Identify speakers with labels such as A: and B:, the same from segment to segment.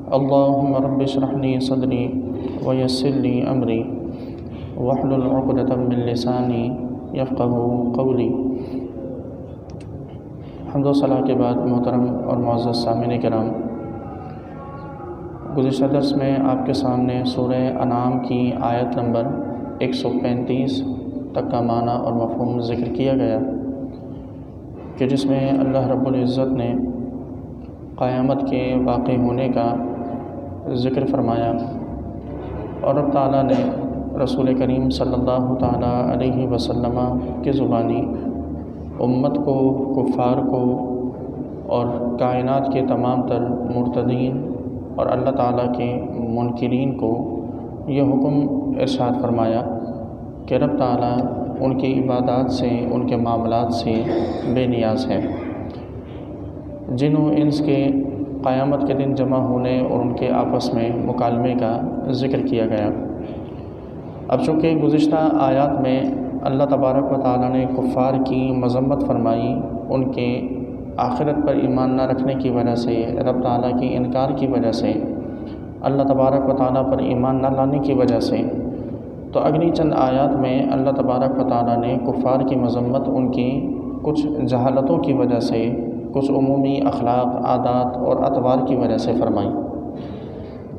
A: اللهم رب اشرح لي صدري ويسر لي أمري واحلل عقدة من لساني يفقهوا قولي۔ حمد و ثنا کے بعد محترم اور معزز سامعین کرام، گزشتہ درس میں آپ کے سامنے سورہ انعام کی آیت نمبر 135 تک کا معنی اور مفہوم ذکر کیا گیا کہ جس میں اللہ رب العزت نے قیامت کے واقع ہونے کا ذکر فرمایا، اور رب تعالیٰ نے رسول کریم صلی اللہ تعالیٰ علیہ وسلم کی زبانی امت کو، کفار کو اور کائنات کے تمام تر مرتدین اور اللہ تعالیٰ کے منکرین کو یہ حکم ارشاد فرمایا کہ رب تعالیٰ ان کی عبادات سے، ان کے معاملات سے بے نیاز ہے۔ جن و انس کے قیامت کے دن جمع ہونے اور ان کے آپس میں مکالمے کا ذکر کیا گیا۔ اب چونکہ گزشتہ آیات میں اللہ تبارک و تعالیٰ نے کفار کی مذمت فرمائی، ان کے آخرت پر ایمان نہ رکھنے کی وجہ سے، رب تعالیٰ کی انکار کی وجہ سے، اللہ تبارک و تعالیٰ پر ایمان نہ لانے کی وجہ سے، تو اگلی چند آیات میں اللہ تبارک و تعالیٰ نے کفار کی مذمت ان کی کچھ جہالتوں کی وجہ سے، کچھ عمومی اخلاق، عادات اور اطوار کی وجہ سے فرمائی۔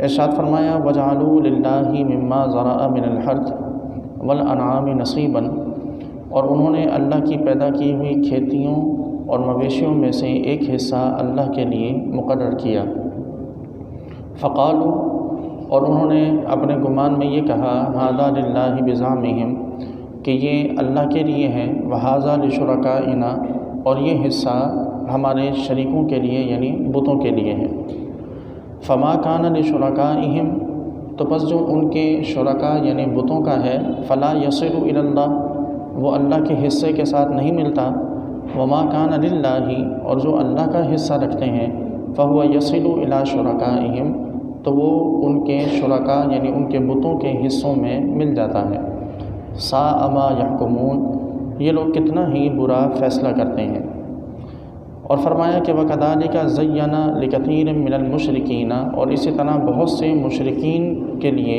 A: ارشاد فرمایا وَجَعَلُوا لِلَّهِ مِمَّا ذَرَأَ مِنَ الْحَرْثِ وَالْأَنْعَامِ نَصِيبًا، اور انہوں نے اللہ کی پیدا کی ہوئی کھیتیوں اور مویشیوں میں سے ایک حصہ اللہ کے لیے مقرر کیا۔ فقالوا، اور انہوں نے اپنے گمان میں یہ کہا هَذَا لِلَّهِ بِزَعْمِهِمْ، کہ یہ اللہ کے لیے ہے، وَهَذَا لِشُرَكَائِنَا، اور یہ حصہ ہمارے شریکوں کے لیے یعنی بتوں کے لیے ہے۔ فما کان لشرکائہم، تو پس جو ان کے شرکا یعنی بتوں کا ہے، فلا یصل الی اللہ، وہ اللہ کے حصے کے ساتھ نہیں ملتا، وما کان للہ، اور جو اللہ کا حصہ رکھتے ہیں، فہو یصل الی شرکائہم، تو وہ ان کے شرکا یعنی ان کے بتوں کے حصوں میں مل جاتا ہے۔ ساء ما یحکمون، یہ لوگ کتنا ہی برا فیصلہ کرتے ہیں۔ اور فرمایا کہ وَكَذَلِكَ زَيَّنَ لِكَثِيرٍ مِّنَ الْمُشْرِكِينَ، اور اسی طرح بہت سے مشرکین کے لیے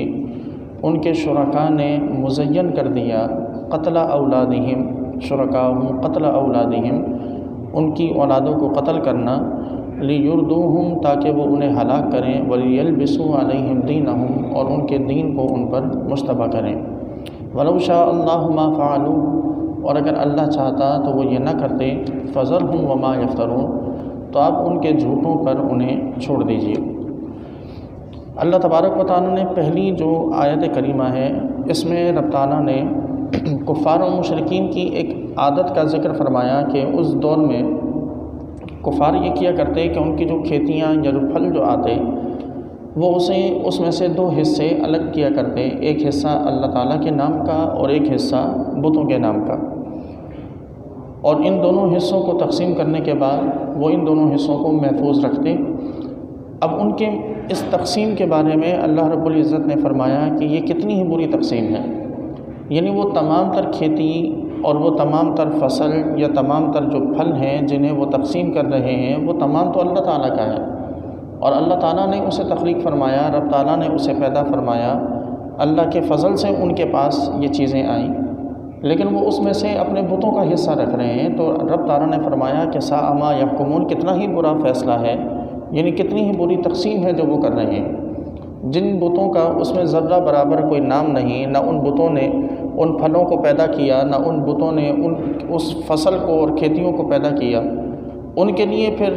A: ان کے شرکاء نے مزین کر دیا قتل اولادہم، شرکاءہم قتل اولادہم، ان کی اولادوں کو قتل کرنا، لِيُرْدُوهُمْ، تاکہ وہ انہیں ہلاک کریں، وَلِيَلْبِسُوا عَلَيْهِمْ دِينَهُمْ، اور ان کے دین کو ان پر مشتبہ کریں۔ وَلَوْ شَاءَ اللَّهُ مَا فَعَلُوا، اور اگر اللہ چاہتا تو وہ یہ نہ کرتے، فَذَرْهُمْ وَمَا يَفْتَرُونَ، تو آپ ان کے جھوٹوں پر انہیں چھوڑ دیجیے۔ اللہ تبارک و تعالیٰ نے پہلی جو آیت کریمہ ہے، اس میں رب تعالیٰ نے کفار و مشرکین کی ایک عادت کا ذکر فرمایا کہ اس دور میں کفار یہ کیا کرتے کہ ان کی جو کھیتیاں یا جو پھل جو آتے، وہ اس میں سے دو حصے الگ کیا کرتے، ایک حصہ اللہ تعالیٰ کے نام کا اور ایک حصہ بتوں کے نام کا، اور ان دونوں حصوں کو تقسیم کرنے کے بعد وہ ان دونوں حصوں کو محفوظ رکھتے۔ اب ان کے اس تقسیم کے بارے میں اللہ رب العزت نے فرمایا کہ یہ کتنی ہی بری تقسیم ہے، یعنی وہ تمام تر کھیتی اور وہ تمام تر فصل یا تمام تر جو پھل ہیں جنہیں وہ تقسیم کر رہے ہیں، وہ تمام تو اللہ تعالیٰ کا ہے، اور اللہ تعالیٰ نے اسے تخلیق فرمایا، رب تعالیٰ نے اسے پیدا فرمایا، اللہ کے فضل سے ان کے پاس یہ چیزیں آئیں، لیکن وہ اس میں سے اپنے بتوں کا حصہ رکھ رہے ہیں۔ تو رب تعالیٰ نے فرمایا کہ ساء ما یحکمون، کتنا ہی برا فیصلہ ہے، یعنی کتنی ہی بری تقسیم ہے جو وہ کر رہے ہیں۔ جن بتوں کا اس میں ذرہ برابر کوئی نام نہیں، نہ ان بتوں نے ان پھلوں کو پیدا کیا، نہ ان بتوں نے اس فصل کو اور کھیتیوں کو پیدا کیا، ان کے لیے پھر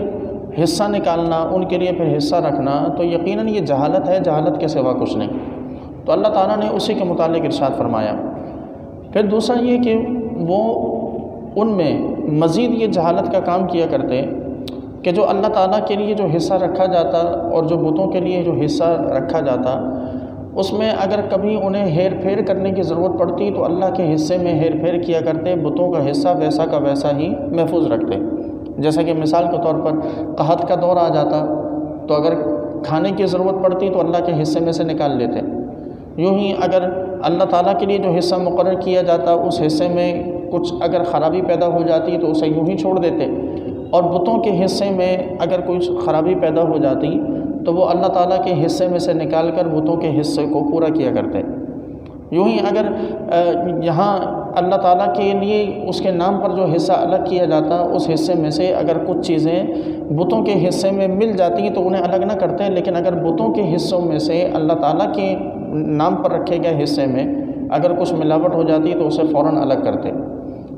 A: حصہ نکالنا، ان کے لیے پھر حصہ رکھنا، تو یقیناً یہ جہالت ہے، جہالت کے سوا کچھ نہیں۔ تو اللہ تعالیٰ نے اسی کے متعلق ارشاد فرمایا۔ پھر دوسرا یہ کہ وہ ان میں مزید یہ جہالت کا کام کیا کرتے کہ جو اللہ تعالیٰ کے لیے جو حصہ رکھا جاتا اور جو بتوں کے لیے جو حصہ رکھا جاتا، اس میں اگر کبھی انہیں ہیر پھیر کرنے کی ضرورت پڑتی تو اللہ کے حصے میں ہیر پھیر کیا کرتے، بتوں کا حصہ ویسا کا ویسا ہی محفوظ رکھتے۔ جیسا کہ مثال کے طور پر قحط کا دور آ جاتا تو اگر کھانے کی ضرورت پڑتی تو اللہ کے حصے میں سے نکال لیتے۔ یوں ہی اگر اللہ تعالیٰ کے لیے جو حصہ مقرر کیا جاتا اس حصے میں کچھ اگر خرابی پیدا ہو جاتی تو اسے یوں ہی چھوڑ دیتے، اور بتوں کے حصے میں اگر کوئی خرابی پیدا ہو جاتی تو وہ اللہ تعالیٰ کے حصے میں سے نکال کر بتوں کے حصے کو پورا کیا کرتے۔ یوں ہی اگر یہاں اللہ تعالیٰ کے لیے اس کے نام پر جو حصہ الگ کیا جاتا اس حصے میں سے اگر کچھ چیزیں بتوں کے حصے میں مل جاتی تو انہیں الگ نہ کرتے، لیکن اگر بتوں کے حصوں میں سے اللہ تعالیٰ کے نام پر رکھے گئے حصے میں اگر کچھ ملاوٹ ہو جاتی تو اسے فوراً الگ کرتے۔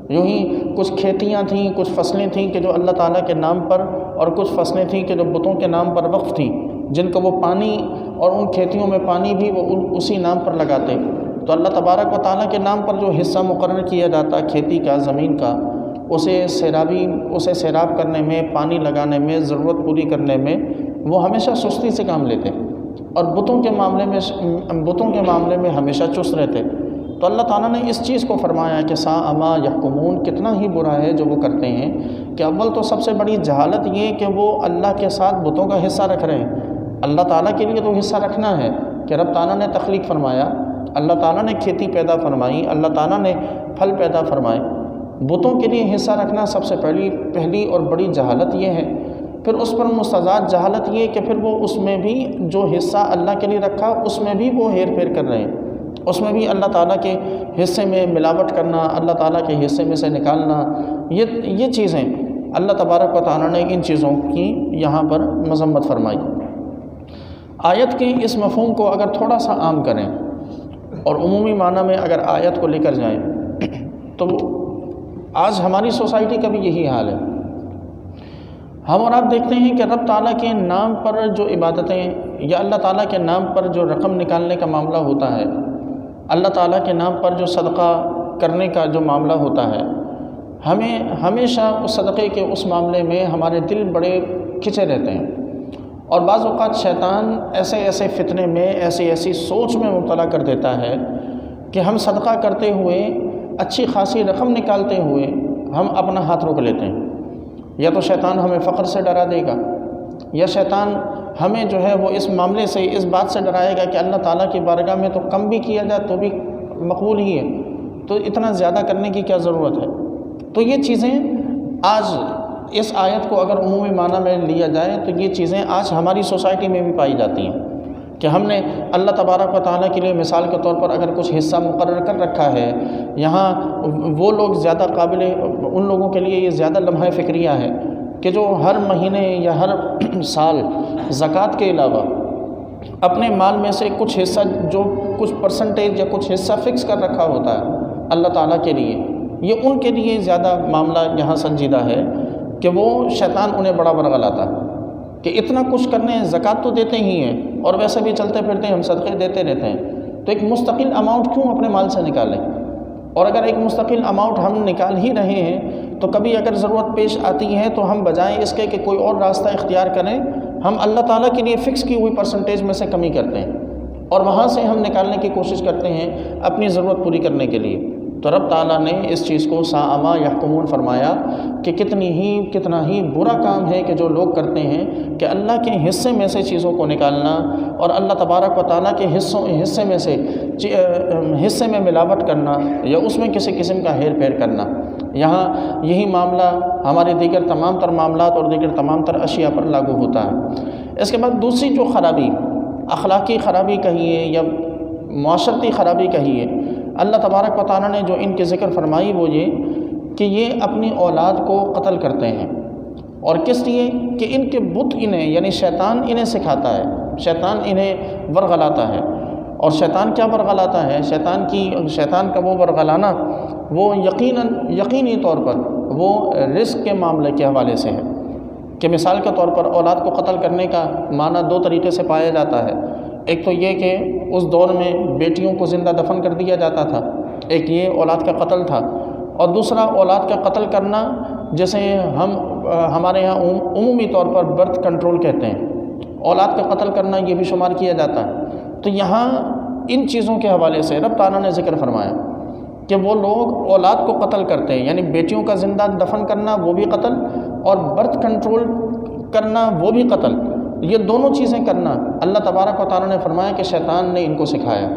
A: یوں ہی کچھ کھیتیاں تھیں، کچھ فصلیں تھیں کہ جو اللہ تعالیٰ کے نام پر، اور کچھ فصلیں تھیں کہ جو بتوں کے نام پر وقف تھیں، جن کو وہ پانی اور ان کھیتیوں میں پانی بھی وہ اسی نام پر لگاتے۔ تو اللہ تبارک و تعالیٰ کے نام پر جو حصہ مقرر کیا جاتا کھیتی کا، زمین کا، اسے سیراب کرنے میں، پانی لگانے میں، ضرورت پوری کرنے میں وہ ہمیشہ سستی سے کام لیتے، اور بتوں کے معاملے میں ہمیشہ چست رہتے۔ تو اللہ تعالیٰ نے اس چیز کو فرمایا کہ ساء ما یحکمون، کتنا ہی برا ہے جو وہ کرتے ہیں، کہ اول تو سب سے بڑی جہالت یہ کہ وہ اللہ کے ساتھ بتوں کا حصہ رکھ رہے ہیں۔ اللہ تعالیٰ کے لیے تو حصہ رکھنا ہے کہ رب تعالیٰ نے تخلیق فرمایا، اللہ تعالیٰ نے کھیتی پیدا فرمائی، اللہ تعالیٰ نے پھل پیدا فرمائے۔ بتوں کے لیے حصہ رکھنا سب سے پہلی اور بڑی جہالت یہ ہے۔ پھر اس پر مستضاد جہالت یہ کہ پھر وہ اس میں بھی جو حصہ اللہ کے لیے رکھا اس میں بھی وہ ہیر پھیر کر رہے ہیں، اس میں بھی اللہ تعالیٰ کے حصے میں ملاوٹ کرنا، اللہ تعالیٰ کے حصے میں سے نکالنا، یہ چیزیں اللہ تبارک و تعالیٰ نے ان چیزوں کی یہاں پر مذمت فرمائی۔ آیت کے اس مفہوم کو اگر تھوڑا سا عام کریں اور عمومی معنی میں اگر آیت کو لے کر جائیں تو آج ہماری سوسائٹی کا بھی یہی حال ہے۔ ہم اور آپ دیکھتے ہیں کہ رب تعالیٰ کے نام پر جو عبادتیں یا اللہ تعالیٰ کے نام پر جو رقم نکالنے کا معاملہ ہوتا ہے، اللہ تعالیٰ کے نام پر جو صدقہ کرنے کا جو معاملہ ہوتا ہے، ہمیں ہمیشہ اس صدقے کے اس معاملے میں ہمارے دل بڑے کھنچے رہتے ہیں، اور بعض اوقات شیطان ایسے فتنے میں ایسی سوچ میں مبتلا کر دیتا ہے کہ ہم صدقہ کرتے ہوئے، اچھی خاصی رقم نکالتے ہوئے ہم اپنا ہاتھ روک لیتے ہیں۔ یا تو شیطان ہمیں فقر سے ڈرا دے گا، یا شیطان ہمیں جو ہے وہ اس معاملے سے، اس بات سے ڈرائے گا کہ اللہ تعالیٰ کی بارگاہ میں تو کم بھی کیا جائے تو بھی مقبول ہی ہے، تو اتنا زیادہ کرنے کی کیا ضرورت ہے۔ تو یہ چیزیں آج اس آیت کو اگر عمومی معنی میں لیا جائے تو یہ چیزیں آج ہماری سوسائٹی میں بھی پائی جاتی ہیں کہ ہم نے اللہ تبارک و تعالیٰ کے لیے مثال کے طور پر اگر کچھ حصہ مقرر کر رکھا ہے، یہاں وہ لوگ زیادہ قابل، ان لوگوں کے لیے یہ زیادہ لمحہ فکریہ ہے کہ جو ہر مہینے یا ہر سال زکوٰۃ کے علاوہ اپنے مال میں سے کچھ حصہ، جو کچھ پرسنٹیج یا کچھ حصہ فکس کر رکھا ہوتا ہے اللہ تعالیٰ کے لیے، یہ ان کے لیے زیادہ معاملہ یہاں سنجیدہ ہے کہ وہ شیطان انہیں بڑا ورغلاتا ہے کہ اتنا کچھ کرنے، زکوٰۃ تو دیتے ہی ہیں اور ویسے بھی چلتے پھرتے ہم صدقے دیتے رہتے ہیں، تو ایک مستقل اماؤنٹ کیوں اپنے مال سے نکالیں؟ اور اگر ایک مستقل اماؤنٹ ہم نکال ہی رہے ہیں تو کبھی اگر ضرورت پیش آتی ہے تو ہم بجائے اس کے کہ کوئی اور راستہ اختیار کریں، ہم اللہ تعالیٰ کے لیے فکس کی ہوئی پرسنٹیج میں سے کمی کرتے ہیں اور وہاں سے ہم نکالنے کی کوشش کرتے ہیں اپنی ضرورت پوری کرنے کے لیے۔ تو رب تعالیٰ نے اس چیز کو ساء ما یحکمون فرمایا کہ کتنا ہی برا کام ہے کہ جو لوگ کرتے ہیں کہ اللہ کے حصے میں سے چیزوں کو نکالنا اور اللہ تبارک و تعالیٰ کے حصے میں ملاوٹ کرنا یا اس میں کسی قسم کا ہیر پھیر کرنا۔ یہاں یہی معاملہ ہمارے دیگر تمام تر معاملات اور دیگر تمام تر اشیاء پر لاگو ہوتا ہے۔ اس کے بعد دوسری جو خرابی، اخلاقی خرابی کہیے یا معاشرتی خرابی کہیے، اللہ تبارک و تعالیٰ نے جو ان کی ذکر فرمائی وہ یہ کہ یہ اپنی اولاد کو قتل کرتے ہیں، اور کس لیے کہ ان کے بت انہیں، یعنی شیطان انہیں سکھاتا ہے، شیطان انہیں ورغلاتا ہے۔ اور شیطان کیا ورغلاتا ہے؟ شیطان کا وہ ورغلانا وہ یقینی طور پر وہ رزق کے معاملے کے حوالے سے ہے کہ مثال کے طور پر اولاد کو قتل کرنے کا معنی دو طریقے سے پایا جاتا ہے۔ ایک تو یہ کہ اس دور میں بیٹیوں کو زندہ دفن کر دیا جاتا تھا، ایک یہ اولاد کا قتل تھا، اور دوسرا اولاد کا قتل کرنا جسے ہمارے یہاں عمومی طور پر برتھ کنٹرول کہتے ہیں، اولاد کا قتل کرنا یہ بھی شمار کیا جاتا ہے۔ تو یہاں ان چیزوں کے حوالے سے رب تعالیٰ نے ذکر فرمایا کہ وہ لوگ اولاد کو قتل کرتے ہیں، یعنی بیٹیوں کا زندہ دفن کرنا وہ بھی قتل، اور برتھ کنٹرول کرنا وہ بھی قتل، یہ دونوں چیزیں کرنا اللہ تبارک و تعالیٰ نے فرمایا کہ شیطان نے ان کو سکھایا۔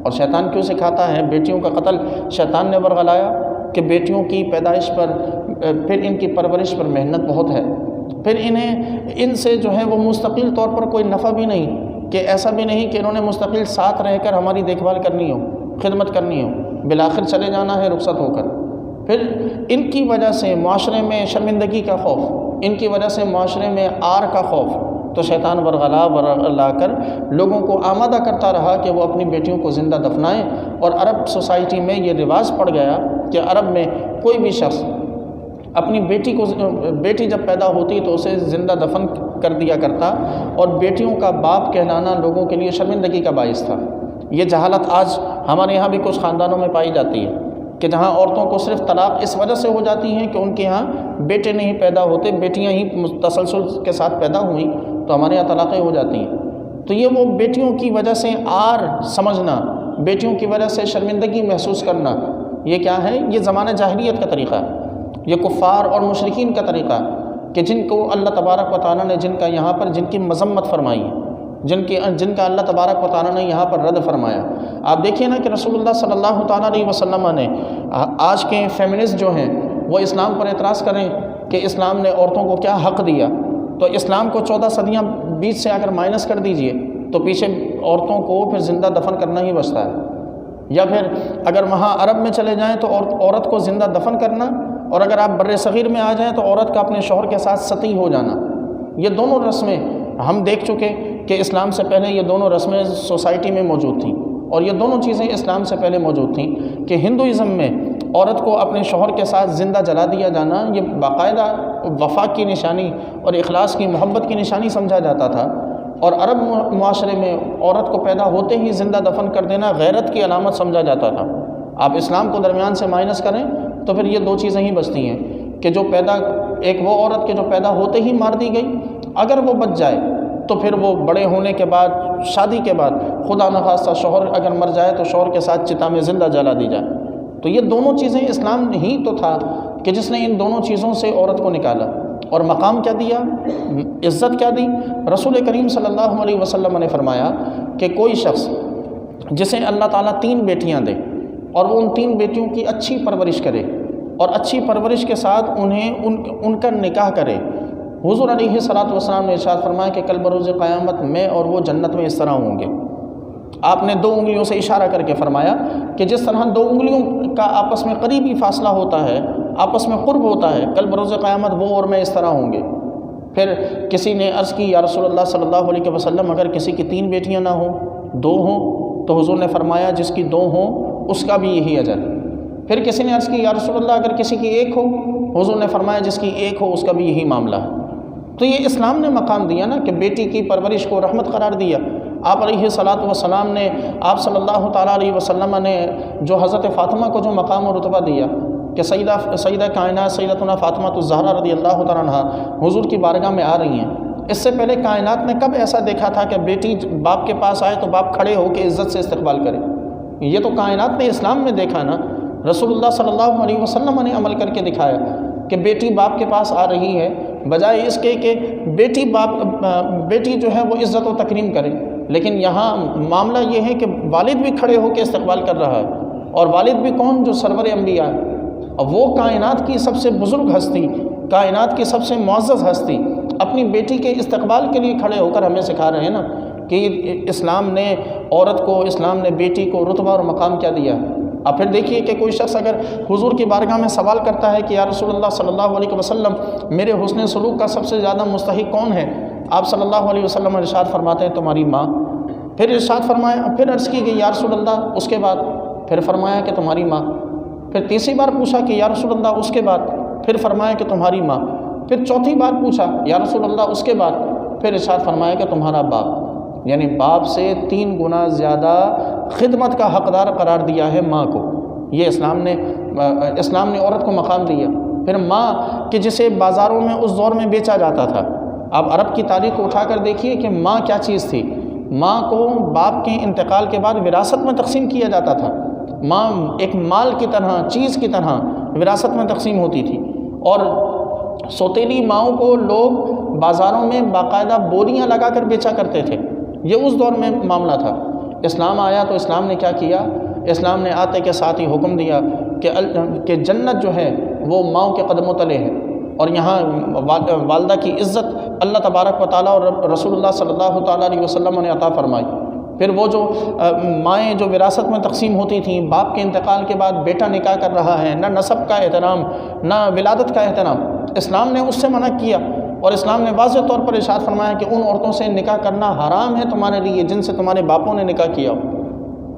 A: اور شیطان کیوں سکھاتا ہے؟ بیٹیوں کا قتل شیطان نے ورغلایا کہ بیٹیوں کی پیدائش پر، پھر ان کی پرورش پر محنت بہت ہے، پھر ان سے جو ہے وہ مستقل طور پر کوئی نفع بھی نہیں، کہ ایسا بھی نہیں کہ انہوں نے مستقل ساتھ رہ کر ہماری دیکھ بھال کرنی ہو، خدمت کرنی ہو، بالآخر چلے جانا ہے رخصت ہو کر۔ پھر ان کی وجہ سے معاشرے میں شرمندگی کا خوف، ان کی وجہ سے معاشرے میں عار کا خوف، تو شیطان ورغلا کر لوگوں کو آمادہ کرتا رہا کہ وہ اپنی بیٹیوں کو زندہ دفنائیں، اور عرب سوسائٹی میں یہ رواج پڑ گیا کہ عرب میں کوئی بھی شخص اپنی بیٹی جب پیدا ہوتی تو اسے زندہ دفن کر دیا کرتا، اور بیٹیوں کا باپ کہلانا لوگوں کے لیے شرمندگی کا باعث تھا۔ یہ جہالت آج ہمارے یہاں بھی کچھ خاندانوں میں پائی جاتی ہے کہ جہاں عورتوں کو صرف طلاق اس وجہ سے ہو جاتی ہیں کہ ان کے ہاں بیٹے نہیں پیدا ہوتے، بیٹیاں ہی تسلسل کے ساتھ پیدا ہوئیں تو ہمارے یہاں طلاقیں ہو جاتی ہیں۔ تو یہ وہ بیٹیوں کی وجہ سے عار سمجھنا، بیٹیوں کی وجہ سے شرمندگی محسوس کرنا، یہ کیا ہے؟ یہ زمانہ جاہلیت کا طریقہ ہے، یہ کفار اور مشرکین کا طریقہ ہے کہ جن کو اللہ تبارک و تعالیٰ نے جن کا یہاں پر جن کی مذمت فرمائی ہے، جن کا اللہ تبارک و تعالیٰ نے یہاں پر رد فرمایا۔ آپ دیکھیے نا کہ رسول اللہ صلی اللہ تعالیٰ علیہ وسلم نے آج کے فیمنسٹ جو ہیں وہ اسلام پر اعتراض کریں کہ اسلام نے عورتوں کو کیا حق دیا، تو اسلام کو 14 صدیاں بیچ سے اگر مائنس کر دیجئے تو پیچھے عورتوں کو پھر زندہ دفن کرنا ہی بچتا ہے، یا پھر اگر وہاں عرب میں چلے جائیں تو عورت کو زندہ دفن کرنا، اور اگر آپ بر صغیر میں آ جائیں تو عورت کا اپنے شوہر کے ساتھ ستی ہو جانا۔ یہ دونوں رسمیں ہم دیکھ چکے کہ اسلام سے پہلے یہ دونوں رسمیں سوسائٹی میں موجود تھیں، اور یہ دونوں چیزیں اسلام سے پہلے موجود تھیں کہ ہندوازم میں عورت کو اپنے شوہر کے ساتھ زندہ جلا دیا جانا یہ باقاعدہ وفا کی نشانی اور اخلاص کی محبت کی نشانی سمجھا جاتا تھا، اور عرب معاشرے میں عورت کو پیدا ہوتے ہی زندہ دفن کر دینا غیرت کی علامت سمجھا جاتا تھا۔ آپ اسلام کو درمیان سے مائنس کریں تو پھر یہ دو چیزیں ہی بچتی ہیں کہ ایک وہ عورت کے جو پیدا ہوتے ہی مار دی گئی، اگر وہ بچ جائے تو پھر وہ بڑے ہونے کے بعد، شادی کے بعد خدا نخواستہ شوہر اگر مر جائے تو شوہر کے ساتھ چتا میں زندہ جلا دی جائے۔ تو یہ دونوں چیزیں اسلام ہی تو تھا کہ جس نے ان دونوں چیزوں سے عورت کو نکالا، اور مقام کیا دیا، عزت کیا دی۔ رسول کریم صلی اللہ علیہ وسلم نے فرمایا کہ کوئی شخص جسے اللہ تعالیٰ 3 بیٹیاں دے اور وہ ان 3 بیٹیوں کی اچھی پرورش کرے اور اچھی پرورش کے ساتھ ان کا نکاح کرے، حضور علیہ الصلوۃ والسلام نے ارشاد فرمایا کہ کل بروز قیامت میں اور وہ جنت میں اس طرح ہوں گے۔ آپ نے 2 انگلیوں سے اشارہ کر کے فرمایا کہ جس طرح 2 انگلیوں کا آپس میں قریبی فاصلہ ہوتا ہے، آپس میں قرب ہوتا ہے، کل بروز قیامت وہ اور میں اس طرح ہوں گے۔ پھر کسی نے عرض کی یا رسول اللہ صلی اللہ علیہ وسلم اگر کسی کی 3 بیٹیاں نہ ہوں، 2 ہوں، تو حضور نے فرمایا جس کی 2 ہوں اس کا بھی یہی اجر۔ پھر کسی نے عرض کی یا رسول اللہ اگر کسی کی 1 ہو، حضور نے فرمایا جس کی 1 ہو اس کا بھی یہی معاملہ ہے۔ تو یہ اسلام نے مقام دیا نا کہ بیٹی کی پرورش کو رحمت قرار دیا۔ آپ علیہ الصلوۃ والسلام نے، آپ صلی اللہ تعالیٰ علیہ وسلم نے جو حضرت فاطمہ کو جو مقام و رتبہ دیا کہ سیدہ کائنات سیدتنا فاطمہ الزہرا رضی اللہ تعالیٰ عنہا حضور کی بارگاہ میں آ رہی ہیں، اس سے پہلے کائنات نے کب ایسا دیکھا تھا کہ بیٹی باپ کے پاس آئے تو باپ کھڑے ہو کے عزت سے استقبال کرے؟ یہ تو کائنات نے اسلام میں دیکھا نا۔ رسول اللہ صلی اللہ علیہ وسلم نے عمل کر کے دکھایا کہ بیٹی باپ کے پاس آ رہی ہے، بجائے اس کے کہ بیٹی جو ہے وہ عزت و تکریم کرے، لیکن یہاں معاملہ یہ ہے کہ والد بھی کھڑے ہو کے استقبال کر رہا ہے، اور والد بھی کون؟ جو سرور انبیاء ہے، اور وہ کائنات کی سب سے بزرگ ہستی، کائنات کی سب سے معزز ہستی اپنی بیٹی کے استقبال کے لیے کھڑے ہو کر ہمیں سکھا رہے ہیں نا کہ اسلام نے عورت کو، اسلام نے بیٹی کو رتبہ اور مقام کیا دیا۔ اب پھر دیکھیے کہ کوئی شخص اگر حضور کی بارگاہ میں سوال کرتا ہے کہ یا رسول اللہ صلی اللہ علیہ وسلم میرے حسن سلوک کا سب سے زیادہ مستحق کون ہے؟ آپ صلی اللہ علیہ وسلم ارشاد فرماتے ہیں تمہاری ماں۔ پھر ارشاد فرمایا، پھر عرض کی گئی یا رسول اللہ اس کے بعد؟ پھر فرمایا کہ تمہاری ماں۔ پھر تیسری بار پوچھا کہ یا رسول اللہ اس کے بعد؟ پھر فرمایا کہ تمہاری ماں۔ پھر چوتھی بار پوچھا یا رسول اللہ اس کے بعد؟ پھر ارشاد فرمایا کہ تمہارا باپ، یعنی باپ سے 3 گنا زیادہ خدمت کا حقدار قرار دیا ہے ماں کو۔ یہ اسلام نے عورت کو مقام دیا۔ پھر ماں کہ جسے بازاروں میں اس دور میں بیچا جاتا تھا، آپ عرب کی تاریخ کو اٹھا کر دیکھیے کہ ماں کیا چیز تھی۔ ماں کو باپ کے انتقال کے بعد وراثت میں تقسیم کیا جاتا تھا، ماں ایک مال کی طرح، چیز کی طرح وراثت میں تقسیم ہوتی تھی، اور سوتیلی ماؤں کو لوگ بازاروں میں باقاعدہ بوریاں لگا کر بیچا کرتے تھے۔ یہ اس دور میں معاملہ تھا۔ اسلام آیا تو اسلام نے کیا کیا؟ اسلام نے آتے کے ساتھ ہی حکم دیا کہ جنت جو ہے وہ ماؤں کے قدموں تلے ہے، اور یہاں والدہ کی عزت اللہ تبارک و تعالیٰ اور رسول اللہ صلی اللہ تعالیٰ علیہ وسلم نے عطا فرمائی۔ پھر وہ جو مائیں جو وراثت میں تقسیم ہوتی تھیں، باپ کے انتقال کے بعد بیٹا نکاح کر رہا ہے، نہ نسب کا احترام نہ ولادت کا احترام، اسلام نے اس سے منع کیا، اور اسلام نے واضح طور پر ارشاد فرمایا کہ ان عورتوں سے نکاح کرنا حرام ہے تمہارے لیے جن سے تمہارے باپوں نے نکاح کیا ہو۔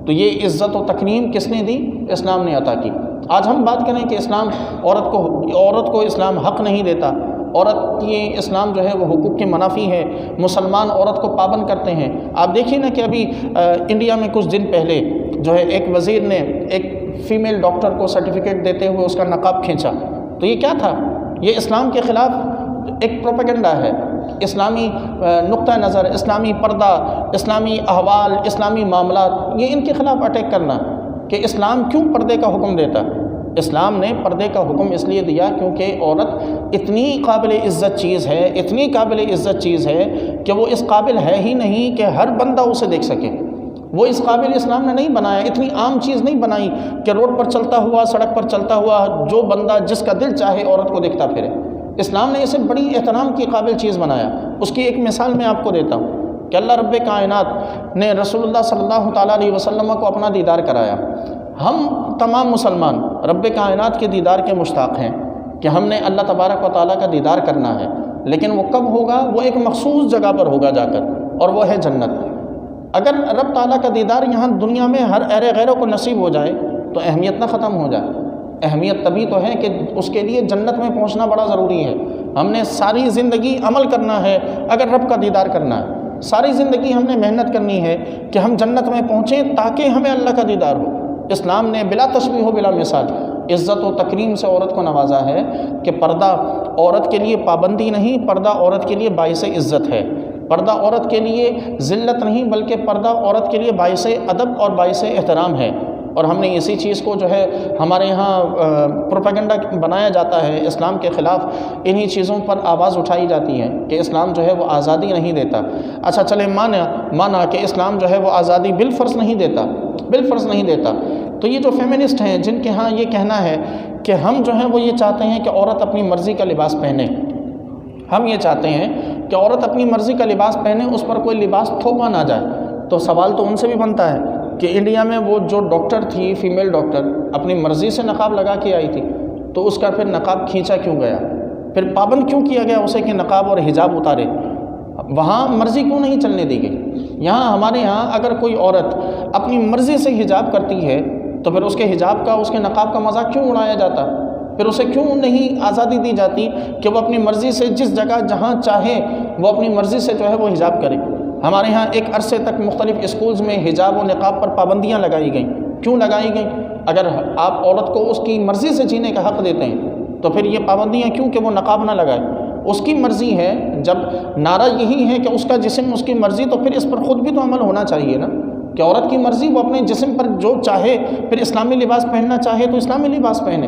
A: تو یہ عزت و تکریم کس نے دی؟ اسلام نے عطا کی۔ آج ہم بات کریں کہ اسلام عورت کو اسلام حق نہیں دیتا، عورت یہ اسلام جو ہے وہ حقوق کے منافی ہے، مسلمان عورت کو پابند کرتے ہیں۔ آپ دیکھیے نا کہ ابھی انڈیا میں کچھ دن پہلے جو ہے ایک وزیر نے ایک فیمیل ڈاکٹر کو سرٹیفکیٹ دیتے ہوئے اس کا نقاب کھینچا، تو یہ کیا تھا؟ یہ اسلام کے خلاف ایک پروپیگنڈا ہے۔ اسلامی نقطہ نظر، اسلامی پردہ، اسلامی احوال، اسلامی معاملات، یہ ان کے خلاف اٹیک کرنا کہ اسلام کیوں پردے کا حکم دیتا؟ اسلام نے پردے کا حکم اس لیے دیا کیونکہ عورت اتنی قابل عزت چیز ہے، اتنی قابل عزت چیز ہے کہ وہ اس قابل ہے ہی نہیں کہ ہر بندہ اسے دیکھ سکے۔ وہ اس قابل اسلام نے نہیں بنایا، اتنی عام چیز نہیں بنائی کہ روڈ پر چلتا ہوا، سڑک پر چلتا ہوا جو بندہ جس کا دل چاہے عورت کو دیکھتا پھرے۔ اسلام نے اسے بڑی احترام کی قابل چیز بنایا۔ اس کی ایک مثال میں آپ کو دیتا ہوں کہ اللہ رب کائنات نے رسول اللہ صلی اللہ تعالیٰ علیہ وسلم کو اپنا دیدار کرایا۔ ہم تمام مسلمان رب کائنات کے دیدار کے مشتاق ہیں کہ ہم نے اللہ تبارک و تعالیٰ کا دیدار کرنا ہے، لیکن وہ کب ہوگا؟ وہ ایک مخصوص جگہ پر ہوگا جا کر، اور وہ ہے جنت۔ اگر رب تعالیٰ کا دیدار یہاں دنیا میں ہر اہل غیروں کو نصیب ہو جائے تو اہمیت نہ ختم ہو جائے۔ اہمیت تبھی تو ہے کہ اس کے لیے جنت میں پہنچنا بڑا ضروری ہے۔ ہم نے ساری زندگی عمل کرنا ہے اگر رب کا دیدار کرنا ہے، ساری زندگی ہم نے محنت کرنی ہے کہ ہم جنت میں پہنچیں تاکہ ہمیں اللہ کا دیدار ہو۔ اسلام نے بلا تشبیہ و بلا مثال عزت و تکریم سے عورت کو نوازا ہے کہ پردہ عورت کے لیے پابندی نہیں، پردہ عورت کے لیے باعث عزت ہے۔ پردہ عورت کے لیے ذلت نہیں بلکہ پردہ عورت کے لیے باعث ادب اور باعث احترام ہے۔ اور ہم نے اسی چیز کو جو ہے ہمارے یہاں پروپیگنڈا بنایا جاتا ہے، اسلام کے خلاف انہی چیزوں پر آواز اٹھائی جاتی ہے کہ اسلام جو ہے وہ آزادی نہیں دیتا۔ اچھا چلے مانا کہ اسلام جو ہے وہ آزادی بالفرض نہیں دیتا، بالفرض نہیں دیتا، تو یہ جو فیمنسٹ ہیں جن کے ہاں یہ کہنا ہے کہ ہم جو ہیں وہ یہ چاہتے ہیں کہ عورت اپنی مرضی کا لباس پہنے، ہم یہ چاہتے ہیں کہ عورت اپنی مرضی کا لباس پہنے، اس پر کوئی لباس تھوپا نہ جائے، تو سوال تو ان سے بھی بنتا ہے کہ انڈیا میں وہ جو ڈاکٹر تھی، فیمیل ڈاکٹر، اپنی مرضی سے نقاب لگا کے آئی تھی، تو اس کا پھر نقاب کھینچا کیوں گیا؟ پھر پابند کیوں کیا گیا اسے کہ نقاب اور حجاب اتارے؟ وہاں مرضی کیوں نہیں چلنے دی گئی؟ یہاں ہمارے یہاں اگر کوئی عورت اپنی مرضی سے حجاب کرتی ہے تو پھر اس کے حجاب کا، اس کے نقاب کا مذاق کیوں اڑایا جاتا؟ پھر اسے کیوں نہیں آزادی دی جاتی کہ وہ اپنی مرضی سے جس جگہ جہاں چاہے وہ اپنی مرضی سے جو ہے وہ حجاب کرے؟ ہمارے ہاں ایک عرصے تک مختلف اسکولز میں حجاب و نقاب پر پابندیاں لگائی گئیں۔ کیوں لگائی گئیں؟ اگر آپ عورت کو اس کی مرضی سے جینے کا حق دیتے ہیں تو پھر یہ پابندیاں کیوں کہ وہ نقاب نہ لگائے؟ اس کی مرضی ہے، جب نعرہ یہی ہے کہ اس کا جسم اس کی مرضی، تو پھر اس پر خود بھی تو عمل ہونا چاہیے نا کہ عورت کی مرضی، وہ اپنے جسم پر جو چاہے، پھر اسلامی لباس پہننا چاہے تو اسلامی لباس پہنے،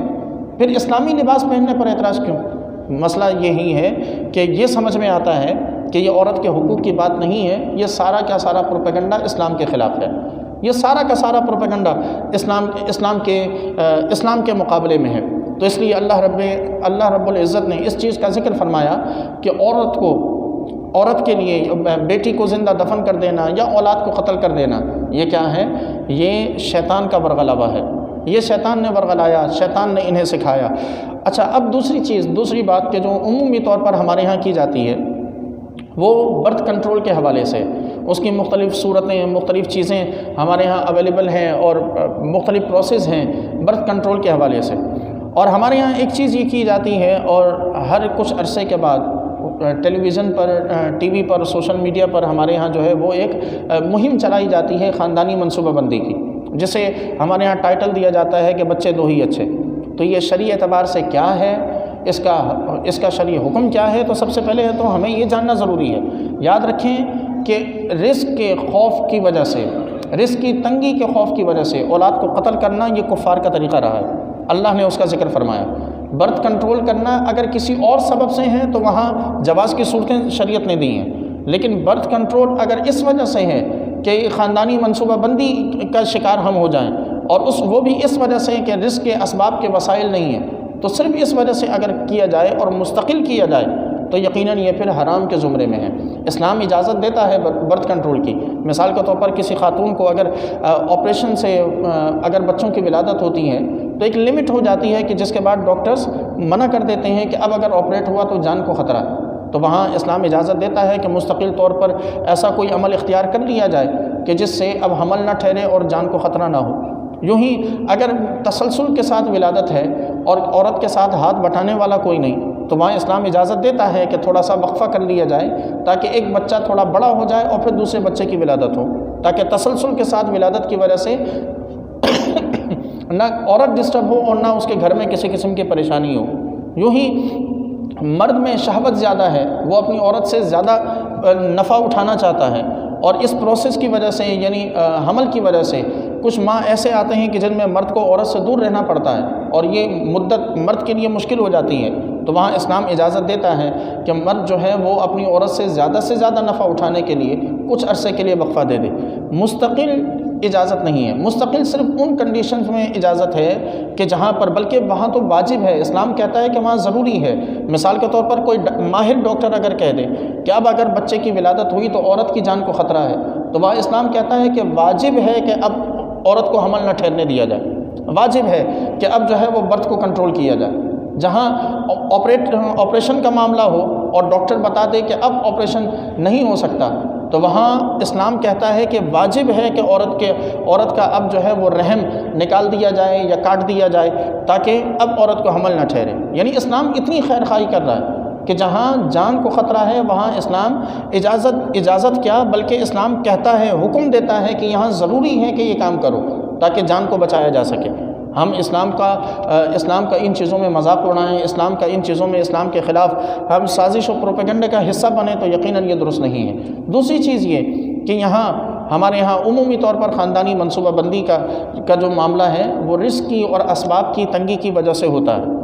A: پھر اسلامی لباس پہننے پر اعتراض کیوں؟ مسئلہ یہی ہے کہ یہ سمجھ میں آتا ہے کہ یہ عورت کے حقوق کی بات نہیں ہے، یہ سارا کا سارا پروپیگنڈا اسلام کے خلاف ہے، یہ سارا کا سارا پروپیگنڈا اسلام کے مقابلے میں ہے۔ تو اس لیے اللہ رب العزت نے اس چیز کا ذکر فرمایا کہ عورت کے لیے بیٹی کو زندہ دفن کر دینا یا اولاد کو قتل کر دینا، یہ کیا ہے؟ یہ شیطان کا ورغلبہ ہے، یہ شیطان نے ورغلایا، شیطان نے انہیں سکھایا۔ اچھا، اب دوسری بات کہ جو عمومی طور پر ہمارے ہاں کی جاتی ہے وہ برتھ کنٹرول کے حوالے سے، اس کی مختلف صورتیں، مختلف چیزیں ہمارے ہاں اویلیبل ہیں اور مختلف پروسیس ہیں برتھ کنٹرول کے حوالے سے۔ اور ہمارے یہاں ایک چیز یہ کی جاتی ہے، اور ہر کچھ عرصے کے بعد ٹیلی ویژن پر، ٹی وی پر، سوشل میڈیا پر ہمارے ہاں جو ہے وہ ایک مہم چلائی جاتی ہے خاندانی منصوبہ بندی کی، جسے ہمارے ہاں ٹائٹل دیا جاتا ہے کہ بچے دو ہی اچھے۔ تو یہ شرعی اعتبار سے کیا ہے، اس کا شرعی حکم کیا ہے؟ تو سب سے پہلے تو ہمیں یہ جاننا ضروری ہے۔ یاد رکھیں کہ رزق کے خوف کی وجہ سے، رزق کی تنگی کے خوف کی وجہ سے اولاد کو قتل کرنا یہ کفار کا طریقہ رہا ہے، اللہ نے اس کا ذکر فرمایا۔ برتھ کنٹرول کرنا اگر کسی اور سبب سے ہے تو وہاں جواز کی صورتیں شریعت نے دی ہیں، لیکن برتھ کنٹرول اگر اس وجہ سے ہے کہ خاندانی منصوبہ بندی کا شکار ہم ہو جائیں، اور وہ بھی اس وجہ سے کہ رزق کے اسباب کے وسائل نہیں ہیں، تو صرف اس وجہ سے اگر کیا جائے اور مستقل کیا جائے تو یقیناً یہ پھر حرام کے زمرے میں ہے۔ اسلام اجازت دیتا ہے برتھ کنٹرول کی۔ مثال کے طور پر کسی خاتون کو اگر آپریشن سے اگر بچوں کی ولادت ہوتی ہے تو ایک لمٹ ہو جاتی ہے کہ جس کے بعد ڈاکٹرز منع کر دیتے ہیں کہ اب اگر آپریٹ ہوا تو جان کو خطرہ ہے، تو وہاں اسلام اجازت دیتا ہے کہ مستقل طور پر ایسا کوئی عمل اختیار کر لیا جائے کہ جس سے اب حمل نہ ٹھہرے اور جان کو خطرہ نہ ہو۔ یوں ہی اگر تسلسل کے ساتھ ولادت ہے اور عورت کے ساتھ ہاتھ بٹانے والا کوئی نہیں تو وہاں اسلام اجازت دیتا ہے کہ تھوڑا سا وقفہ کر لیا جائے تاکہ ایک بچہ تھوڑا بڑا ہو جائے اور پھر دوسرے بچے کی ولادت ہو، تاکہ تسلسل کے ساتھ ولادت کی وجہ سے نہ عورت ڈسٹرب ہو اور نہ اس کے گھر میں کسی قسم کی پریشانی ہو۔ یوں ہی مرد میں شہوت زیادہ ہے، وہ اپنی عورت سے زیادہ نفع اٹھانا چاہتا ہے، اور اس پروسیس کی وجہ سے یعنی حمل کی وجہ سے کچھ ماہ ایسے آتے ہیں کہ جن میں مرد کو عورت سے دور رہنا پڑتا ہے اور یہ مدت مرد کے لیے مشکل ہو جاتی ہے، تو وہاں اسلام اجازت دیتا ہے کہ مرد جو ہے وہ اپنی عورت سے زیادہ نفع اٹھانے کے لیے کچھ عرصے کے لیے وقفہ دے دے۔ مستقل اجازت نہیں ہے، مستقل صرف ان کنڈیشنز میں اجازت ہے کہ جہاں پر، بلکہ وہاں تو واجب ہے، اسلام کہتا ہے کہ وہاں ضروری ہے۔ مثال کے طور پر کوئی ماہر ڈاکٹر اگر کہہ دے کہ اب اگر بچے کی ولادت ہوئی تو عورت کی جان کو خطرہ ہے، تو وہاں اسلام کہتا ہے کہ واجب ہے کہ اب عورت کو حمل نہ ٹھہرنے دیا جائے، واجب ہے کہ اب جو ہے وہ برتھ کو کنٹرول کیا جائے۔ جہاں آپریشن کا معاملہ ہو اور ڈاکٹر بتا دے کہ اب آپریشن نہیں ہو سکتا، تو وہاں اسلام کہتا ہے کہ واجب ہے کہ عورت کا اب جو ہے وہ رحم نکال دیا جائے یا کاٹ دیا جائے تاکہ اب عورت کو حمل نہ ٹھہرے۔ یعنی اسلام اتنی خیر خواہی کر رہا ہے کہ جہاں جان کو خطرہ ہے وہاں اسلام اجازت کیا بلکہ اسلام کہتا ہے، حکم دیتا ہے کہ یہاں ضروری ہے کہ یہ کام کرو تاکہ جان کو بچایا جا سکے۔ ہم اسلام کا ان چیزوں میں مذاق اڑائیں، اسلام کا ان چیزوں میں اسلام کے خلاف ہم سازش و پروپیگنڈے کا حصہ بنیں تو یقیناً یہ درست نہیں ہے۔ دوسری چیز یہ کہ ہمارے یہاں عمومی طور پر خاندانی منصوبہ بندی کا جو معاملہ ہے وہ رزق کی اور اسباب کی تنگی کی وجہ سے ہوتا ہے۔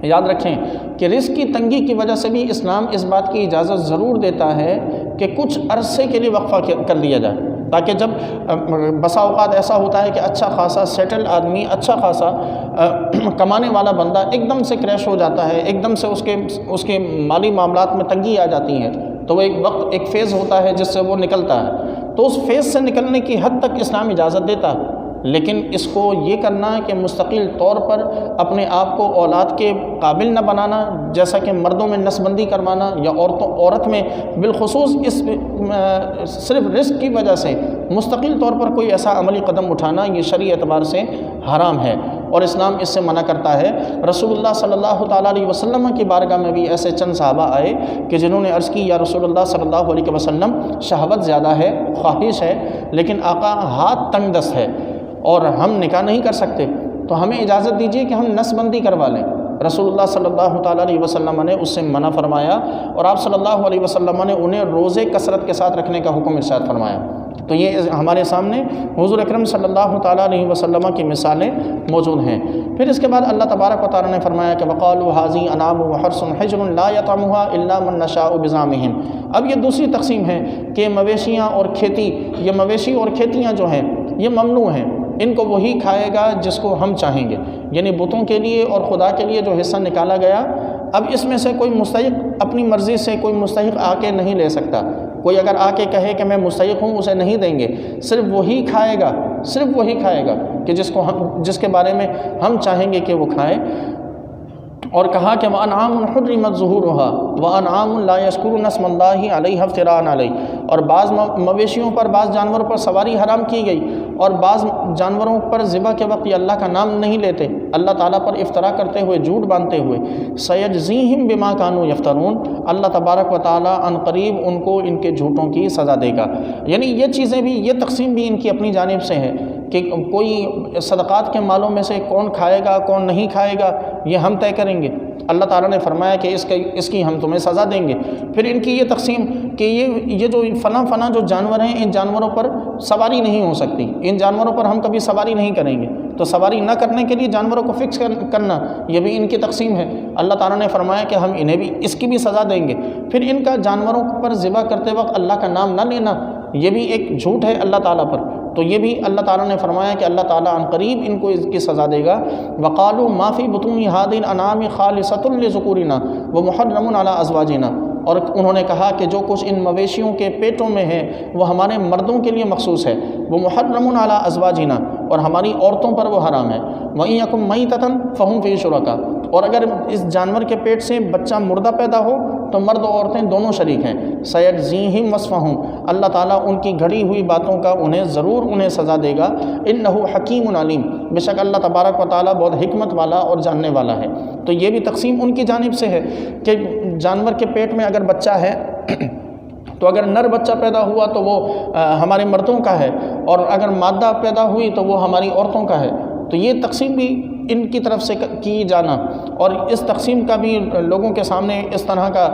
A: یاد رکھیں کہ رزق کی تنگی کی وجہ سے بھی اسلام اس بات کی اجازت ضرور دیتا ہے کہ کچھ عرصے کے لیے وقفہ کر لیا جائے، تاکہ جب بسا اوقات ایسا ہوتا ہے کہ اچھا خاصا سیٹل آدمی، اچھا خاصا کمانے والا بندہ ایک دم سے کریش ہو جاتا ہے، ایک دم سے اس کے مالی معاملات میں تنگی آ جاتی ہے، تو وہ ایک فیز ہوتا ہے جس سے وہ نکلتا ہے، تو اس فیز سے نکلنے کی حد تک اسلام اجازت دیتا ہے، لیکن اس کو یہ کرنا کہ مستقل طور پر اپنے آپ کو اولاد کے قابل نہ بنانا، جیسا کہ مردوں میں نسبندی کروانا یا عورت میں بالخصوص صرف رزق کی وجہ سے مستقل طور پر کوئی ایسا عملی قدم اٹھانا، یہ شرعی اعتبار سے حرام ہے اور اسلام اس سے منع کرتا ہے۔ رسول اللہ صلی اللہ تعالیٰ علیہ وسلم کی بارگاہ میں بھی ایسے چند صحابہ آئے کہ جنہوں نے عرض کی، یا رسول اللہ صلی اللہ علیہ وسلم، شہوت زیادہ ہے، خواہش ہے، لیکن آقا ہاتھ تنگ دست ہے اور ہم نکاح نہیں کر سکتے، تو ہمیں اجازت دیجیے کہ ہم نسبندی کروا لیں۔ رسول اللہ صلی اللہ تعالیٰ علیہ وسلم نے اس سے منع فرمایا اور آپ صلی اللہ علیہ وسلم نے انہیں روزے کثرت کے ساتھ رکھنے کا حکم ارشاد فرمایا۔ تو یہ ہمارے سامنے حضور اکرم صلی اللہ تعالیٰ علیہ وسلم کی مثالیں موجود ہیں۔ پھر اس کے بعد اللہ تبارک و تعالیٰ نے فرمایا کہ وَقَالُوا هَٰذِهِ أَنْعَامٌ وَحَرْثٌ حِجْرٌ لَا يَطْعَمُهَا إِلَّا مَن نَّشَاءُ بِزَعْمِهِمْ۔ اب یہ دوسری تقسیم ہے کہ مویشیاں اور کھیتی، یہ مویشی اور کھیتیاں جو ہیں یہ ممنوع ہیں، ان کو وہی کھائے گا جس کو ہم چاہیں گے، یعنی بتوں کے لیے اور خدا کے لیے جو حصہ نکالا گیا، اب اس میں سے کوئی مستحق اپنی مرضی سے کوئی مستحق آ کے نہیں لے سکتا۔ کوئی اگر آ کے کہے کہ میں مستحق ہوں، اسے نہیں دیں گے، صرف وہی کھائے گا، صرف وہی کھائے گا کہ جس کے بارے میں ہم چاہیں گے کہ وہ کھائے۔ اور کہا کہ وَأَنْعَامٌ حُرِّمَتْ ظُهُورُهَا وَأَنْعَامٌ لَا يَذْكُرُونَ اسْمَ اللَّهِ عَلَيْهَا افْتِرَاءً عَلَيْهِ، اور بعض مویشیوں پر، بعض جانوروں پر سواری حرام کی گئی اور بعض جانوروں پر ذبح کے وقت یہ اللہ کا نام نہیں لیتے، اللہ تعالیٰ پر افترا کرتے ہوئے، جھوٹ باندھتے ہوئے۔ سَيَجْزِيهِمْ بِمَا كَانُوا يَفْتَرُونَ، اللہ تبارک و تعالیٰ ان قریب ان کو ان کے جھوٹوں کی سزا دے گا۔ یعنی یہ چیزیں بھی، یہ تقسیم بھی ان کی اپنی جانب سے ہے کہ کوئی صدقات کے مالوں میں سے کون کھائے گا کون نہیں کھائے گا یہ ہم طے کریں گے۔ اللہ تعالیٰ نے فرمایا کہ اس کی ہم تمہیں سزا دیں گے۔ پھر ان کی یہ تقسیم کہ یہ جو فلاں جو جانور ہیں، ان جانوروں پر سواری نہیں ہو سکتی، ان جانوروں پر ہم کبھی سواری نہیں کریں گے، تو سواری نہ کرنے کے لیے جانوروں کو فکس کرنا، یہ بھی ان کی تقسیم ہے۔ اللہ تعالیٰ نے فرمایا کہ ہم انہیں بھی اس کی بھی سزا دیں گے۔ پھر ان کا جانوروں پر ذبح کرتے وقت اللہ کا نام نہ لینا، یہ بھی ایک جھوٹ ہے اللہ تعالیٰ پر۔ تو یہ بھی اللہ تعالیٰ نے فرمایا کہ اللہ تعالیٰ عن قریب ان کو اس کی سزا دے گا۔ وقالوا ما فی بطون هذه الانعام خالصۃ لذکورنا ومحرم علی ازواجنا، اور انہوں نے کہا کہ جو کچھ ان مویشیوں کے پیٹوں میں ہے وہ ہمارے مردوں کے لیے مخصوص ہے، وہ محرم علی ازواجنا، اور ہماری عورتوں پر وہ حرام ہے۔ وَإِن يَكُن مَيْتَةً فَهُمْ فِيهِ شُرَكَاء، اور اگر اس جانور کے پیٹ سے بچہ مردہ پیدا ہو تو مرد و عورتیں دونوں شریک ہیں۔ سَيَجْزِيهِمْ وَصْفَهُمْ، اللہ تعالیٰ ان کی گھڑی ہوئی باتوں کا انہیں سزا دے گا۔ إِنَّهُ حَكِيمٌ عَلِيمٌ، بے شک اللہ تبارک و تعالیٰ بہت حکمت والا اور جاننے والا ہے۔ تو یہ بھی تقسیم ان کی جانب سے ہے کہ جانور کے پیٹ میں اگر بچہ ہے تو اگر نر بچہ پیدا ہوا تو وہ ہمارے مردوں کا ہے، اور اگر مادہ پیدا ہوئی تو وہ ہماری عورتوں کا ہے۔ تو یہ تقسیم بھی ان کی طرف سے کی جانا، اور اس تقسیم کا بھی لوگوں کے سامنے اس طرح کا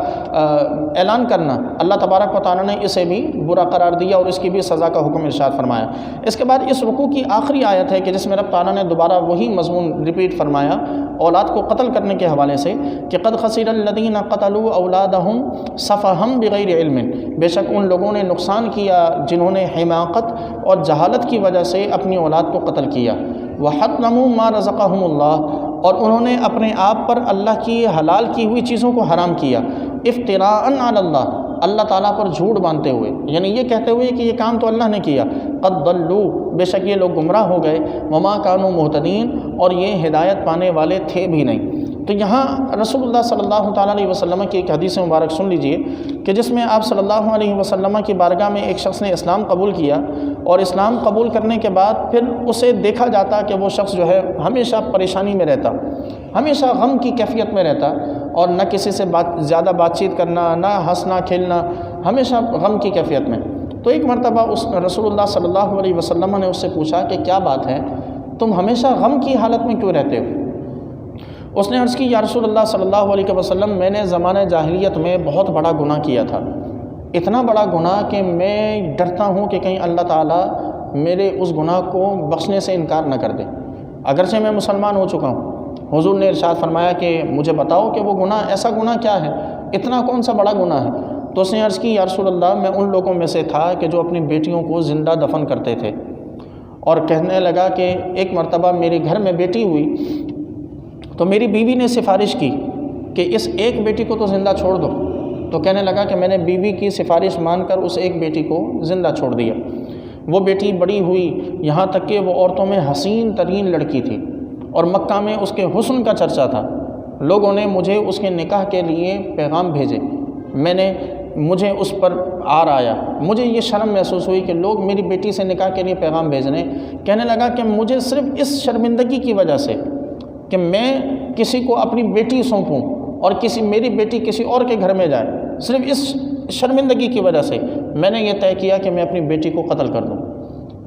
A: اعلان کرنا، اللہ تبارک و تعالیٰ نے اسے بھی برا قرار دیا اور اس کی بھی سزا کا حکم ارشاد فرمایا۔ اس کے بعد اس رکوع کی آخری آیت ہے کہ جس میں رب تعالیٰ نے دوبارہ وہی مضمون ریپیٹ فرمایا اولاد کو قتل کرنے کے حوالے سے کہ قد خسر الذین قتلوا اولادہم سفہا بغیر علم، بے شک ان لوگوں نے نقصان کیا جنہوں نے حماقت اور جہالت کی وجہ سے اپنی اولاد کو قتل کیا۔ وحرموا ما رزقہم اللہ، اور انہوں نے اپنے آپ پر اللہ کی حلال کی ہوئی چیزوں کو حرام کیا، افتراء علی اللہ، اللہ تعالیٰ پر جھوٹ باندھتے ہوئے، یعنی یہ کہتے ہوئے کہ یہ کام تو اللہ نے کیا۔ قد ضلوا، بے شک یہ لوگ گمراہ ہو گئے، وما کانوا مہتدین، اور یہ ہدایت پانے والے تھے بھی نہیں۔ تو یہاں رسول اللہ صلی اللہ تعالیٰ علیہ وسلم کی ایک حدیث مبارک سن لیجئے کہ جس میں آپ صلی اللہ علیہ وسلم کی بارگاہ میں ایک شخص نے اسلام قبول کیا، اور اسلام قبول کرنے کے بعد پھر اسے دیکھا جاتا کہ وہ شخص جو ہے ہمیشہ پریشانی میں رہتا، ہمیشہ غم کی کیفیت میں رہتا، اور نہ کسی سے زیادہ بات چیت کرنا، نہ ہنسنا کھیلنا، ہمیشہ غم کی کیفیت میں۔ تو ایک مرتبہ اس رسول اللہ صلی اللہ علیہ وسلم نے اس سے پوچھا کہ کیا بات ہے، تم ہمیشہ غم کی حالت میں کیوں رہتے ہو؟ اس نے عرض کی یا رسول اللہ صلی اللہ علیہ وسلم، میں نے زمانہ جاہلیت میں بہت بڑا گناہ کیا تھا، اتنا بڑا گناہ کہ میں ڈرتا ہوں کہ کہیں اللہ تعالیٰ میرے اس گناہ کو بخشنے سے انکار نہ کر دے، اگرچہ میں مسلمان ہو چکا ہوں۔ حضور نے ارشاد فرمایا کہ مجھے بتاؤ کہ وہ گناہ، ایسا گناہ کیا ہے، اتنا کون سا بڑا گناہ ہے؟ تو اس نے عرض کی یا رسول اللہ، میں ان لوگوں میں سے تھا کہ جو اپنی بیٹیوں کو زندہ دفن کرتے تھے، اور کہنے لگا کہ ایک مرتبہ میرے گھر میں بیٹی ہوئی تو میری بیوی نے سفارش کی کہ اس ایک بیٹی کو تو زندہ چھوڑ دو، تو کہنے لگا کہ میں نے بیوی کی سفارش مان کر اس ایک بیٹی کو زندہ چھوڑ دیا۔ وہ بیٹی بڑی ہوئی، یہاں تک کہ وہ عورتوں میں حسین ترین لڑکی تھی، اور مکہ میں اس کے حسن کا چرچا تھا۔ لوگوں نے مجھے اس کے نکاح کے لیے پیغام بھیجے، مجھے اس پر عار آیا، مجھے یہ شرم محسوس ہوئی کہ لوگ میری بیٹی سے نکاح کے لیے پیغام بھیج رہے ہیں۔ کہنے لگا کہ مجھے صرف اس شرمندگی کی وجہ سے کہ میں کسی کو اپنی بیٹی سونپوں اور میری بیٹی کسی اور کے گھر میں جائے، صرف اس شرمندگی کی وجہ سے میں نے یہ طے کیا کہ میں اپنی بیٹی کو قتل کر دوں۔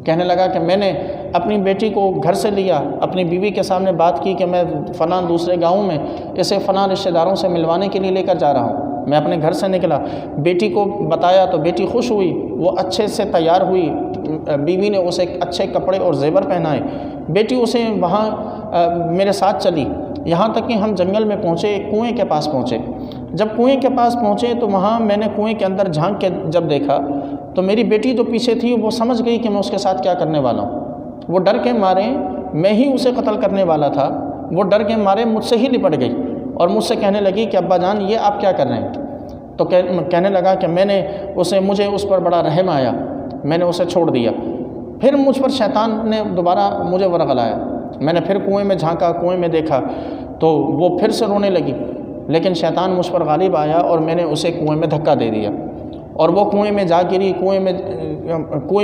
A: کہنے لگا کہ میں نے اپنی بیٹی کو گھر سے لیا، اپنی بیوی کے سامنے بات کی کہ میں فلاں دوسرے گاؤں میں اسے فلاں رشتہ داروں سے ملوانے کے لیے لے کر جا رہا ہوں۔ میں اپنے گھر سے نکلا، بیٹی کو بتایا تو بیٹی خوش ہوئی، وہ اچھے سے تیار ہوئی، بیوی نے اسے اچھے کپڑے اور زیور پہنائے، بیٹی اسے وہاں میرے ساتھ چلی، یہاں تک کہ ہم جنگل میں پہنچے، کنویں کے پاس پہنچے۔ جب کنویں کے پاس پہنچے تو وہاں میں نے کنویں کے اندر جھانک کے جب دیکھا تو میری بیٹی جو پیچھے تھی وہ سمجھ گئی کہ میں اس کے ساتھ کیا کرنے والا ہوں۔ وہ ڈر کے مارے، میں ہی اسے قتل کرنے والا تھا، وہ ڈر کے مارے مجھ سے ہی لپٹ گئی اور مجھ سے کہنے لگی کہ ابا جان یہ آپ کیا کر رہے ہیں؟ تو کہنے لگا کہ مجھے اس پر بڑا رحم آیا، میں نے اسے چھوڑ دیا۔ پھر مجھ پر شیطان نے دوبارہ مجھے ورغلایا، میں نے پھر کنویں میں جھانکا، کنویں میں دیکھا تو وہ پھر سے رونے لگی، لیکن شیطان مجھ پر غالب آیا اور میں نے اسے کنویں میں دھکا دے دیا، اور وہ کنویں میں جا گری۔ کنویں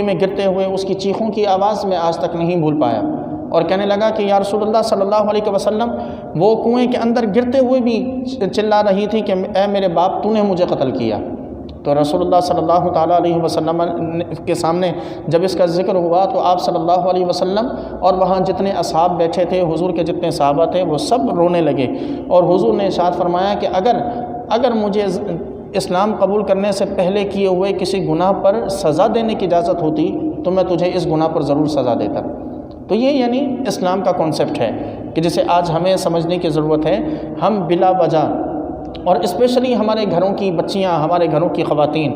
A: میں گرتے ہوئے اس کی چیخوں کی آواز میں آج تک نہیں بھول پایا، اور کہنے لگا کہ یا رسول اللہ صلی اللہ علیہ وسلم، وہ کنویں کے اندر گرتے ہوئے بھی چلا رہی تھی کہ اے میرے باپ، تو نے مجھے قتل کیا۔ تو رسول اللہ صلی اللہ تعالیٰ علیہ وسلم کے سامنے جب اس کا ذکر ہوا تو آپ صلی اللہ علیہ وسلم اور وہاں جتنے اصحاب بیٹھے تھے، حضور کے جتنے صحابہ تھے، وہ سب رونے لگے، اور حضور نے ارشاد فرمایا کہ اگر مجھے اسلام قبول کرنے سے پہلے کیے ہوئے کسی گناہ پر سزا دینے کی اجازت ہوتی تو میں تجھے اس گناہ پر ضرور سزا دیتا۔ تو یہ یعنی اسلام کا کانسیپٹ ہے کہ جسے آج ہمیں سمجھنے کی ضرورت ہے۔ ہم بلا وجہ، اور اسپیشلی ہمارے گھروں کی بچیاں، ہمارے گھروں کی خواتین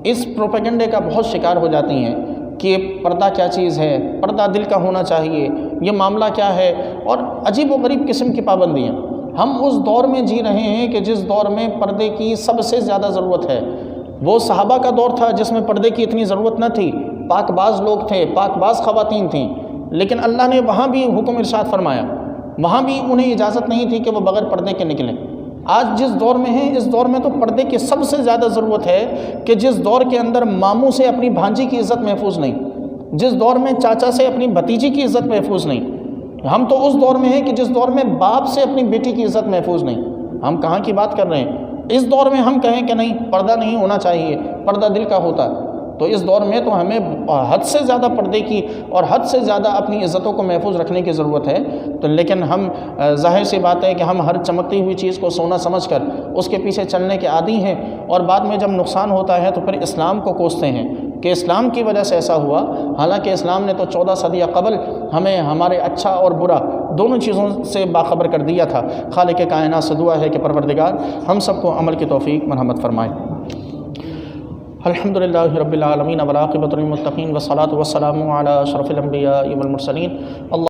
A: اس پروپیگنڈے کا بہت شکار ہو جاتی ہیں کہ پردہ کیا چیز ہے، پردہ دل کا ہونا چاہیے، یہ معاملہ کیا ہے، اور عجیب و غریب قسم کی پابندیاں۔ ہم اس دور میں جی رہے ہیں کہ جس دور میں پردے کی سب سے زیادہ ضرورت ہے۔ وہ صحابہ کا دور تھا جس میں پردے کی اتنی ضرورت نہ تھی، پاک باز لوگ تھے، پاک باز خواتین تھیں، لیکن اللہ نے وہاں بھی حکم ارشاد فرمایا، وہاں بھی انہیں اجازت نہیں تھی کہ وہ بغیر پردے کے نکلیں۔ آج جس دور میں ہیں، اس دور میں تو پردے کی سب سے زیادہ ضرورت ہے کہ جس دور کے اندر ماموں سے اپنی بھانجی کی عزت محفوظ نہیں، جس دور میں چاچا سے اپنی بھتیجی کی عزت محفوظ نہیں، ہم تو اس دور میں ہیں کہ جس دور میں باپ سے اپنی بیٹی کی عزت محفوظ نہیں۔ ہم کہاں کی بات کر رہے ہیں؟ اس دور میں ہم کہیں کہ نہیں پردہ نہیں ہونا چاہیے، پردہ دل کا ہوتا، تو اس دور میں تو ہمیں حد سے زیادہ پردے کی اور حد سے زیادہ اپنی عزتوں کو محفوظ رکھنے کی ضرورت ہے۔ تو لیکن ہم ظاہر سی بات ہے کہ ہم ہر چمکتی ہوئی چیز کو سونا سمجھ کر اس کے پیچھے چلنے کے عادی ہیں، اور بعد میں جب نقصان ہوتا ہے تو پھر اسلام کو کوستے ہیں کہ اسلام کی وجہ سے ایسا ہوا، حالانکہ اسلام نے تو 14 صدیہ قبل ہمیں ہمارے اچھا اور برا دونوں چیزوں سے باخبر کر دیا تھا۔ خالق کائنات سے دعا ہے کہ پروردگار ہم سب کو عمل کی توفیق مرحمت فرمائے۔ الحمدللہ رب العالمین والعاقبۃ للمتقین والصلاۃ والسلام علی اشرف الانبیاء والمرسلین۔